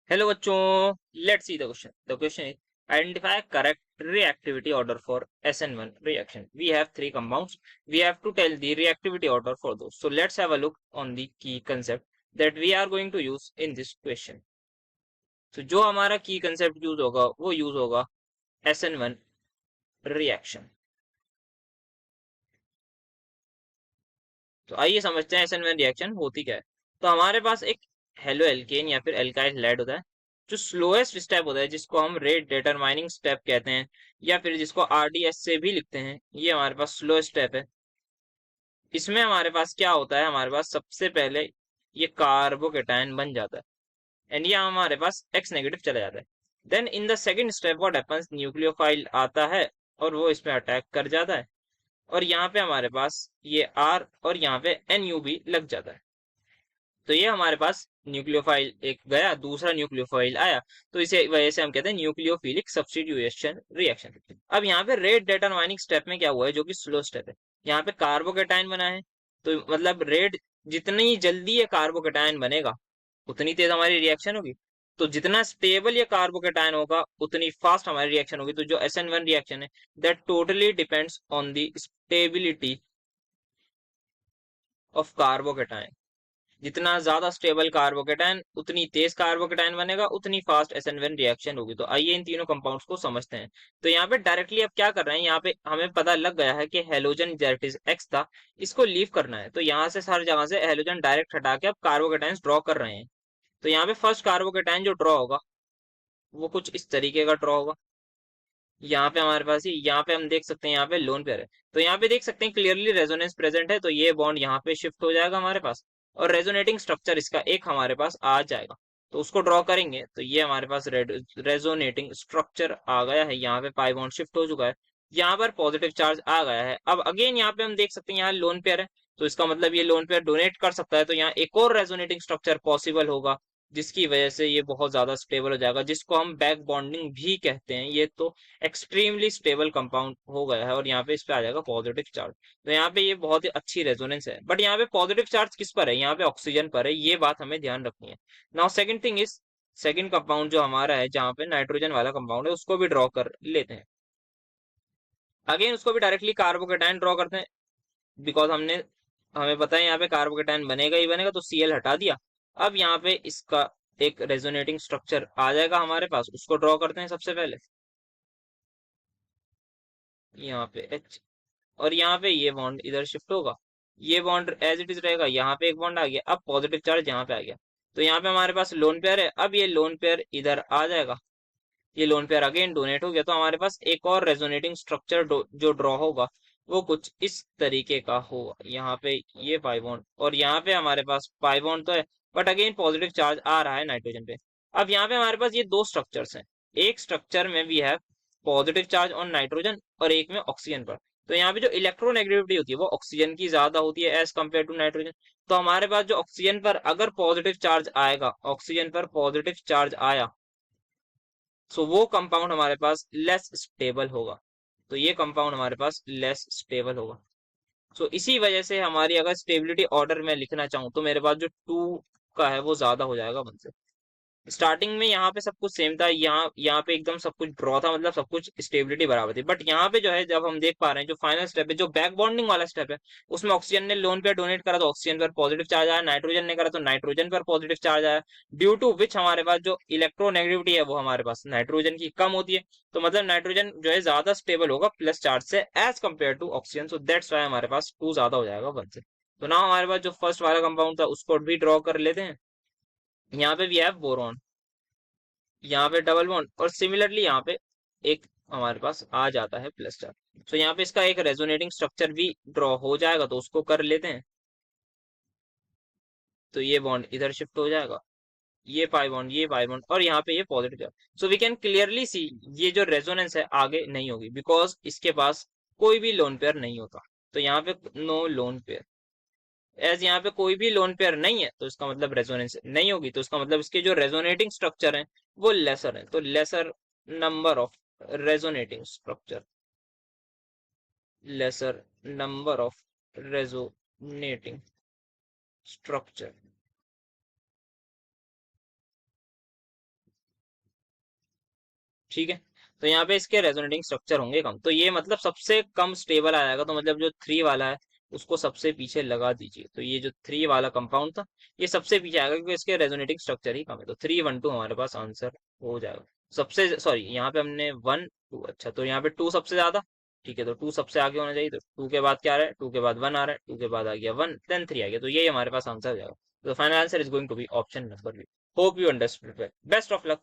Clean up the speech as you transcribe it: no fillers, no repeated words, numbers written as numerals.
Hello बच्चों, let's see the question. The question is identify correct reactivity order for SN1 reaction. We have three compounds. We have to tell the reactivity order for those. So let's have a look on the key concept that we are going to use in this question. So जो हमारा key concept use होगा वो use होगा SN1 reaction. तो आइए समझते हैं SN1 reaction होती क्या है. तो हमारे पास एक हेलो एल्केन या फिर एल्काइल हैलाइड होता है जो स्लोएस्ट स्टेप होता है, जिसको हम रेट डिटरमाइनिंग स्टेप कहते हैं या फिर जिसको RDS से भी लिखते हैं. ये हमारे पास स्लो स्टेप है. इसमें हमारे पास क्या होता है, हमारे पास सबसे पहले ये कार्बोकेटायन बन जाता है एंड ये हमारे पास एक्स नेगेटिव चला जाता है. Then in the second step what happens, nucleophile आता है और वो इसमें अटैक कर जाता है और यहाँ पे हमारे पास ये आर और यहाँ पे NU भी लग जाता है. तो ये हमारे पास न्यूक्लियोफाइल एक गया, दूसरा न्यूक्लियोफाइल आया, तो इसे वजह से हम कहते हैं न्यूक्लियोफिलिक सब्स्टिट्यूशन रिएक्शन. अब यहाँ पे रेट डिटरमाइनिंग स्टेप में क्या हुआ है, जो कि स्लो स्टेप है. यहाँ पे कार्बोकेटायन बना है, तो मतलब रेट जितनी जल्दी ये कार्बोकेटायन बनेगा उतनी तेज हमारी रिएक्शन होगी. तो जितना स्टेबल ये कार्बोकेटायन होगा उतनी फास्ट हमारी रिएक्शन होगी. तो जो SN1 रिएक्शन है that totally depends on the stability of carbocation. जितना ज्यादा स्टेबल कार्बोकेटायन उतनी तेज कार्बोकेटायन बनेगा, उतनी फास्ट SN1 रिएक्शन होगी. तो आइए इन तीनों कंपाउंड्स को समझते हैं. तो यहाँ पे डायरेक्टली अब क्या कर रहे हैं, यहाँ पे हमें पता लग गया है कि हेलोजन दैट इज एक्स था, इसको लीव करना है. तो यहाँ से हर जगह से हेलोजन डायरेक्ट हटा के अब कार्बोकेटायन ड्रॉ कर रहे हैं. तो यहाँ पे फर्स्ट कार्बोकेटायन जो ड्रॉ होगा वो कुछ इस तरीके का ड्रॉ होगा. यहाँ पे हमारे पास यहाँ पे हम देख सकते हैं यहाँ पे लोन पेयर है. तो यहाँ पे देख सकते हैं क्लियरली रेजोनेंस प्रेजेंट है, तो ये बॉन्ड यहाँ पे शिफ्ट हो जाएगा हमारे पास और रेजोनेटिंग स्ट्रक्चर इसका एक हमारे पास आ जाएगा. तो उसको ड्रॉ करेंगे तो ये हमारे पास रेजोनेटिंग स्ट्रक्चर आ गया है. यहाँ पे पाई बॉन्ड शिफ्ट हो चुका है, यहाँ पर पॉजिटिव चार्ज आ गया है. अब अगेन यहाँ पे हम देख सकते हैं यहाँ लोन पेयर है, तो इसका मतलब ये लोन पेयर डोनेट कर सकता है. तो यहाँ एक और रेजोनेटिंग स्ट्रक्चर पॉसिबल होगा जिसकी वजह से ये बहुत ज्यादा स्टेबल हो जाएगा, जिसको हम बैक बॉन्डिंग भी कहते हैं. ये तो एक्सट्रीमली स्टेबल कंपाउंड हो गया है और यहाँ पे इस पे आ जाएगा पॉजिटिव चार्ज. तो यहाँ पे ये बहुत ही अच्छी रेजोनेंस है. बट यहाँ पे पॉजिटिव चार्ज किस पर है, यहाँ पे ऑक्सीजन पर है. ये बात हमें ध्यान रखनी है. Now second thing is, second compound जो हमारा है जहाँ पे नाइट्रोजन वाला कंपाउंड है उसको भी ड्रॉ कर लेते हैं. अगेन उसको भी डायरेक्टली कार्बोकेटायन ड्रॉ करते हैं, बिकॉज हमें पता है यहाँ पे कार्बोकेटायन बनेगा ही बनेगा, तो Cl हटा दिया. अब यहाँ पे इसका एक रेजोनेटिंग स्ट्रक्चर आ जाएगा हमारे पास, उसको ड्रॉ करते हैं सबसे पहले. यहाँ पे H और यहाँ पे ये बॉन्ड इधर शिफ्ट होगा, ये बॉन्ड एज इट इज रहेगा. यहाँ पे एक बॉन्ड आ गया, अब पॉजिटिव चार्ज यहाँ पे आ गया. तो यहाँ पे हमारे पास लोन पेयर है, अब ये लोन पेयर इधर आ जाएगा, ये लोन पेयर अगेन डोनेट हो गया. तो हमारे पास एक और रेजोनेटिंग स्ट्रक्चर जो ड्रॉ होगा वो कुछ इस तरीके का होगा. यहाँ पे ये पाई बॉन्ड और यहाँ पे हमारे पास पाई बॉन्ड तो है, बट अगेन पॉजिटिव चार्ज आ रहा है नाइट्रोजन पे. अब यहाँ पे हमारे पास ये दो स्ट्रक्चर्स हैं, एक स्ट्रक्चर में we have positive charge on nitrogen और एक में ऑक्सीजन पर. तो यहाँ पे जो इलेक्ट्रोनेगेटिविटी होती है वो ऑक्सीजन की ज्यादा होती है एज कम्पेयर टू नाइट्रोजन. तो हमारे पास जो ऑक्सीजन पर अगर पॉजिटिव चार्ज आएगा, ऑक्सीजन पर पॉजिटिव चार्ज आया, सो वो कंपाउंड हमारे पास लेस स्टेबल होगा. तो ये कंपाउंड हमारे पास लेस स्टेबल होगा. सो इसी वजह से हमारी अगर स्टेबिलिटी ऑर्डर में लिखना चाहूँ तो मेरे पास जो 2 का है वो ज्यादा हो जाएगा 1 से. स्टार्टिंग में यहाँ पे सब कुछ सेम था, यहाँ पे एकदम सब कुछ ड्रॉ था, मतलब सब कुछ स्टेबिलिटी बराबर थी. बट यहाँ पे जो है जब हम देख पा रहे हैं जो फाइनल स्टेप है, जो बैक बॉन्डिंग वाला स्टेप है, उसमें ऑक्सीजन ने लोन पे डोनेट करा तो ऑक्सीजन पर पॉजिटिव चार्ज आया, नाइट्रोजन ने करा तो नाइट्रोजन पर पॉजिटिव चार्ज आया. ड्यू टू विच हमारे पास जो इलेक्ट्रोनेगेटिविटी है वो हमारे पास नाइट्रोजन की कम होती है. तो मतलब नाइट्रोजन जो है ज्यादा स्टेबल होगा प्लस चार्ज से as compare to oxygen. So that's why हमारे पास 2 ज्यादा हो जाएगा 1 से. तो ना हमारे पास जो फर्स्ट वाला कंपाउंड था उसको भी ड्रॉ कर लेते हैं. यहाँ पे वी हैव बोरॉन, यहाँ पे डबल बॉन्ड और सिमिलरली यहाँ पे एक हमारे पास आ जाता है प्लस चार्ज. तो यहाँ पे इसका एक रेजोनेटिंग स्ट्रक्चर भी ड्रॉ हो जाएगा, तो उसको कर लेते हैं. तो ये बॉन्ड इधर शिफ्ट हो जाएगा, ये पाई बॉन्ड और यहाँ पे ये positive charge. So we can clearly see ये जो रेजोनेंस है आगे नहीं होगी, बिकॉज इसके पास कोई भी लोन पेयर नहीं होता. तो यहाँ पे नो लोन पेयर, एज यहाँ पे कोई भी लोन पेयर नहीं है तो इसका मतलब रेजोनेंस नहीं होगी. तो इसका मतलब इसके जो रेजोनेटिंग स्ट्रक्चर हैं वो लेसर है. तो laser number of resonating structure, laser number of resonating structure. ठीक है। तो यहाँ पे इसके रेजोनेटिंग स्ट्रक्चर होंगे कम, तो ये मतलब सबसे कम स्टेबल आ जाएगा। तो मतलब जो 3 वाला है उसको सबसे पीछे लगा दीजिए, तो ये जो 3 वाला कंपाउंड था ये सबसे पीछे आएगा क्योंकि इसके रेजोनेटिंग स्ट्रक्चर ही कम है। तो 3 1 2 हमारे पास आंसर हो जाएगा। सबसे सॉरी, यहाँ पे हमने 1 2, अच्छा तो यहाँ पे 2 सबसे ज्यादा। ठीक है, तो 2 सबसे आगे होना चाहिए, तो 2 के बाद क्या आ रहा है, 2 के बाद 1 आ रहा है, 2 के बाद आ गया 1, देन 3 आ गया, तो यही हमारे पास आंसर हो जाएगा। तो final answer is going to be option number B. Hope you understood. Best of luck.